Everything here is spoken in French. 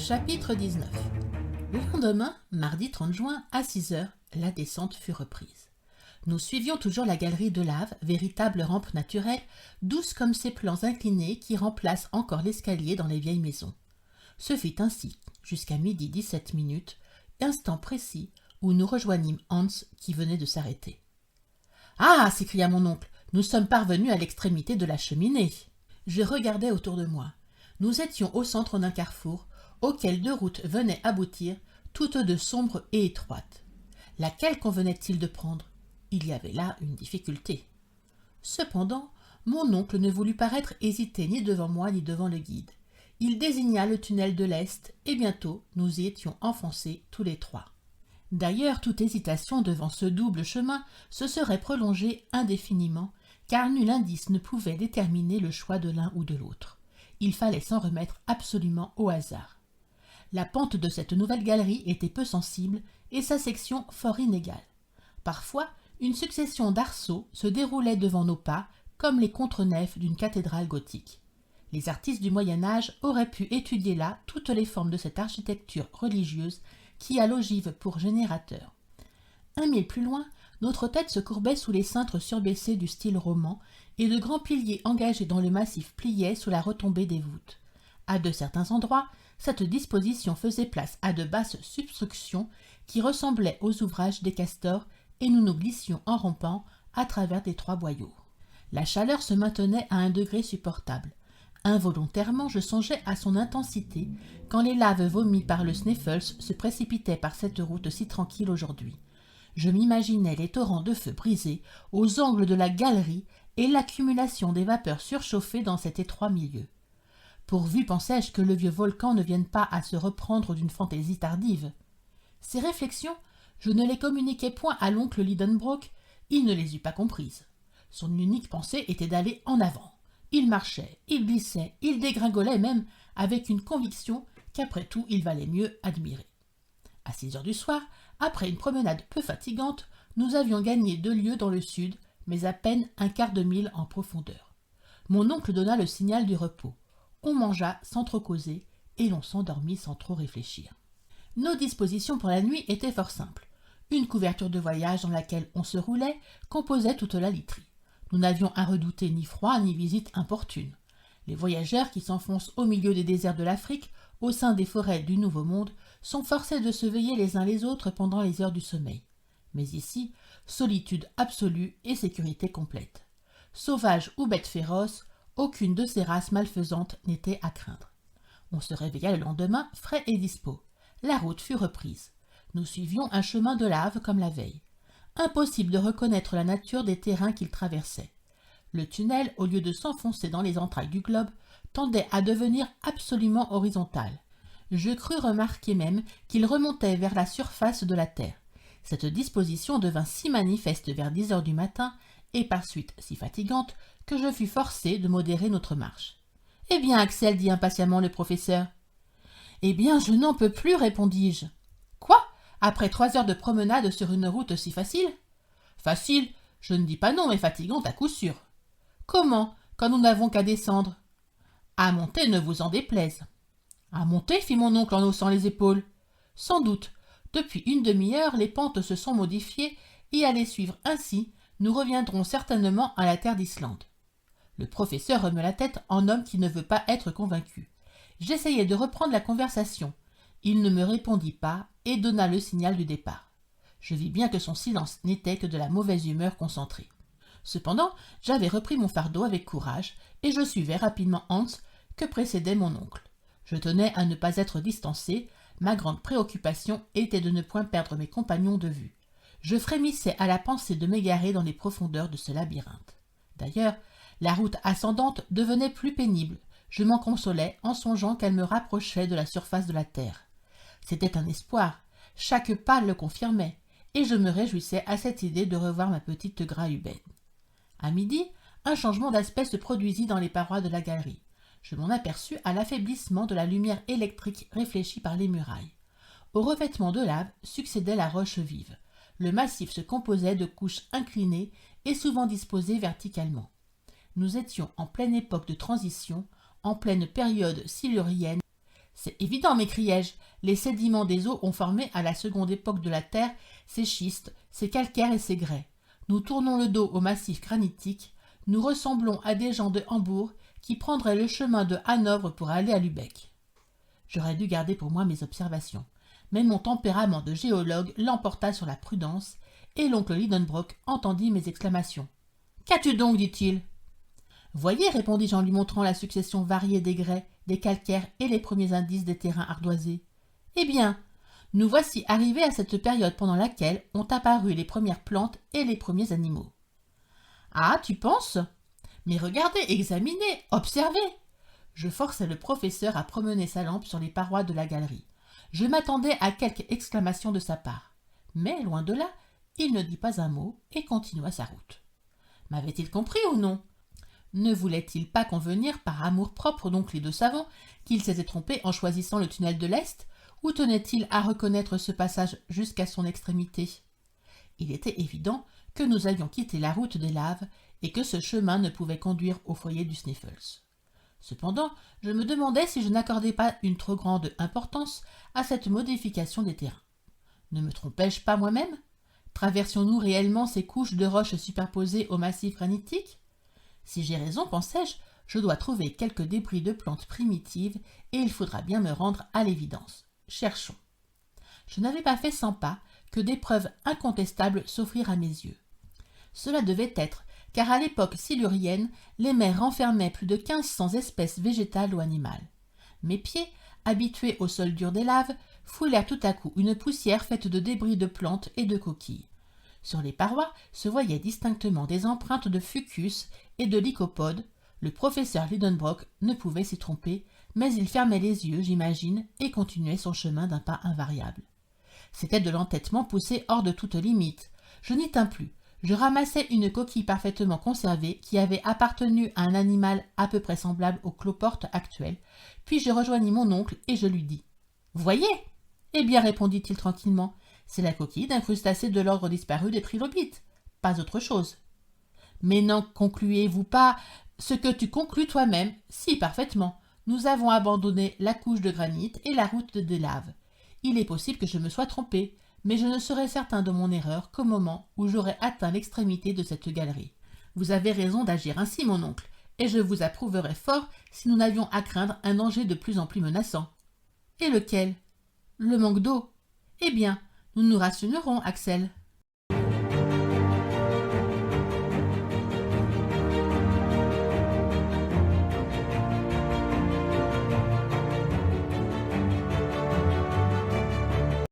Chapitre 19. Le lendemain, mardi 30 juin, à 6 heures, la descente fut reprise. Nous suivions toujours la galerie de lave, véritable rampe naturelle, douce comme ces plans inclinés qui remplacent encore l'escalier dans les vieilles maisons. Ce fut ainsi, jusqu'à midi 17 minutes, instant précis où nous rejoignîmes Hans qui venait de s'arrêter. « Ah !» s'écria mon oncle, « nous sommes parvenus à l'extrémité de la cheminée. » Je regardais autour de moi. Nous étions au centre d'un carrefour, auquel deux routes venaient aboutir, toutes deux sombres et étroites. Laquelle convenait-il de prendre? Il y avait là une difficulté. Cependant, mon oncle ne voulut paraître hésiter ni devant moi ni devant le guide. Il désigna le tunnel de l'Est, et bientôt nous y étions enfoncés tous les trois. D'ailleurs, toute hésitation devant ce double chemin se serait prolongée indéfiniment, car nul indice ne pouvait déterminer le choix de l'un ou de l'autre. Il fallait s'en remettre absolument au hasard. La pente de cette nouvelle galerie était peu sensible et sa section fort inégale. Parfois, une succession d'arceaux se déroulait devant nos pas comme les contre-nefs d'une cathédrale gothique. Les artistes du Moyen-Âge auraient pu étudier là toutes les formes de cette architecture religieuse qui a l'ogive pour générateur. 1 mille plus loin, notre tête se courbait sous les cintres surbaissés du style roman et de grands piliers engagés dans le massif pliaient sous la retombée des voûtes. À de certains endroits, cette disposition faisait place à de basses substructions qui ressemblaient aux ouvrages des castors et nous nous glissions en rampant à travers d'étroits boyaux. La chaleur se maintenait à un degré supportable. Involontairement, je songeais à son intensité quand les laves vomies par le Sneffels se précipitaient par cette route si tranquille aujourd'hui. Je m'imaginais les torrents de feu brisés aux angles de la galerie et l'accumulation des vapeurs surchauffées dans cet étroit milieu. Pourvu, pensais-je, que le vieux volcan ne vienne pas à se reprendre d'une fantaisie tardive. Ces réflexions, je ne les communiquai point à l'oncle Lidenbrock, il ne les eût pas comprises. Son unique pensée était d'aller en avant. Il marchait, il glissait, il dégringolait même, avec une conviction qu'après tout il valait mieux admirer. À 6 heures du soir, après une promenade peu fatigante, nous avions gagné 2 lieues dans le sud, mais à peine un quart de mille en profondeur. Mon oncle donna le signal du repos. On mangea sans trop causer et l'on s'endormit sans trop réfléchir. Nos dispositions pour la nuit étaient fort simples. Une couverture de voyage dans laquelle on se roulait composait toute la literie. Nous n'avions à redouter ni froid ni visite importune. Les voyageurs qui s'enfoncent au milieu des déserts de l'Afrique, au sein des forêts du Nouveau Monde, sont forcés de se veiller les uns les autres pendant les heures du sommeil. Mais ici, solitude absolue et sécurité complète. Sauvages ou bêtes féroces, aucune de ces races malfaisantes n'était à craindre. On se réveilla le lendemain, frais et dispos. La route fut reprise. Nous suivions un chemin de lave comme la veille. Impossible de reconnaître la nature des terrains qu'il traversait. Le tunnel, au lieu de s'enfoncer dans les entrailles du globe, tendait à devenir absolument horizontal. Je crus remarquer même qu'il remontait vers la surface de la terre. Cette disposition devint si manifeste vers 10 heures du matin, et par suite si fatigante, que je fus forcé de modérer notre marche. « Eh bien, Axel, dit impatiemment le professeur. »« Eh bien, je n'en peux plus, répondis-je. »« Quoi? Après 3 heures de promenade sur une route si facile ?»« Facile, je ne dis pas non, mais fatigante à coup sûr. »« Comment, quand nous n'avons qu'à descendre ?»« À monter, ne vous en déplaise. »« À monter, fit mon oncle en haussant les épaules. »« Sans doute. Depuis une demi-heure, les pentes se sont modifiées, et à les suivre ainsi, nous reviendrons certainement à la terre d'Islande. » Le professeur remuait la tête en homme qui ne veut pas être convaincu. J'essayai de reprendre la conversation. Il ne me répondit pas et donna le signal du départ. Je vis bien que son silence n'était que de la mauvaise humeur concentrée. Cependant, j'avais repris mon fardeau avec courage et je suivais rapidement Hans que précédait mon oncle. Je tenais à ne pas être distancé. Ma grande préoccupation était de ne point perdre mes compagnons de vue. Je frémissais à la pensée de m'égarer dans les profondeurs de ce labyrinthe. D'ailleurs, la route ascendante devenait plus pénible. Je m'en consolais en songeant qu'elle me rapprochait de la surface de la terre. C'était un espoir. Chaque pas le confirmait, et je me réjouissais à cette idée de revoir ma petite Graüben. À midi, un changement d'aspect se produisit dans les parois de la galerie. Je m'en aperçus à l'affaiblissement de la lumière électrique réfléchie par les murailles. Au revêtement de lave succédait la roche vive. Le massif se composait de couches inclinées et souvent disposées verticalement. Nous étions en pleine époque de transition, en pleine période silurienne. C'est évident, m'écriai-je. Les sédiments des eaux ont formé à la seconde époque de la Terre ces schistes, ces calcaires et ces grès. Nous tournons le dos au massif granitique. Nous ressemblons à des gens de Hambourg qui prendraient le chemin de Hanovre pour aller à Lübeck. J'aurais dû garder pour moi mes observations, mais mon tempérament de géologue l'emporta sur la prudence, et l'oncle Lidenbrock entendit mes exclamations. « Qu'as-tu donc » dit-il. « Voyez, répondis-je en lui montrant la succession variée des grès, des calcaires et les premiers indices des terrains ardoisés. Eh bien, nous voici arrivés à cette période pendant laquelle ont apparu les premières plantes et les premiers animaux. »« Ah, tu penses ? Mais regardez, examinez, observez !» Je forçai le professeur à promener sa lampe sur les parois de la galerie. Je m'attendais à quelque exclamation de sa part. Mais, loin de là, il ne dit pas un mot et continua sa route. M'avait-il compris ou non ? Ne voulait-il pas convenir par amour-propre d'oncle et de savant qu'il s'était trompé en choisissant le tunnel de l'Est, ou tenait-il à reconnaître ce passage jusqu'à son extrémité ? Il était évident que nous avions quitté la route des laves et que ce chemin ne pouvait conduire au foyer du Sniffles. Cependant, je me demandais si je n'accordais pas une trop grande importance à cette modification des terrains. Ne me trompais-je pas moi-même ? Traversions-nous réellement ces couches de roches superposées au massif granitique ? Si j'ai raison, pensais-je, je dois trouver quelques débris de plantes primitives et il faudra bien me rendre à l'évidence. Cherchons. Je n'avais pas fait 100 pas que des preuves incontestables s'offrirent à mes yeux. Cela devait être, car à l'époque silurienne, les mers renfermaient plus de 1500 espèces végétales ou animales. Mes pieds, habitués au sol dur des laves, foulèrent tout à coup une poussière faite de débris de plantes et de coquilles. Sur les parois se voyaient distinctement des empreintes de fucus et de lycopodes. Le professeur Lidenbrock ne pouvait s'y tromper, mais il fermait les yeux, j'imagine, et continuait son chemin d'un pas invariable. C'était de l'entêtement poussé hors de toute limite. Je n'y tins plus. Je ramassai une coquille parfaitement conservée qui avait appartenu à un animal à peu près semblable au cloporte actuel, puis je rejoignis mon oncle et je lui dis « Voyez !» « Eh bien, répondit-il tranquillement, c'est la coquille d'un crustacé de l'ordre disparu des trilobites, pas autre chose. »« Mais n'en concluez-vous pas ce que tu conclus toi-même ? Si, parfaitement. Nous avons abandonné la couche de granit et la route des laves. Il est possible que je me sois trompé, mais je ne serai certain de mon erreur qu'au moment où j'aurai atteint l'extrémité de cette galerie. Vous avez raison d'agir ainsi, mon oncle, et je vous approuverais fort si nous n'avions à craindre un danger de plus en plus menaçant. »« Et lequel ? » »« Le manque d'eau. » »« Eh bien, nous nous rationnerons, Axel. »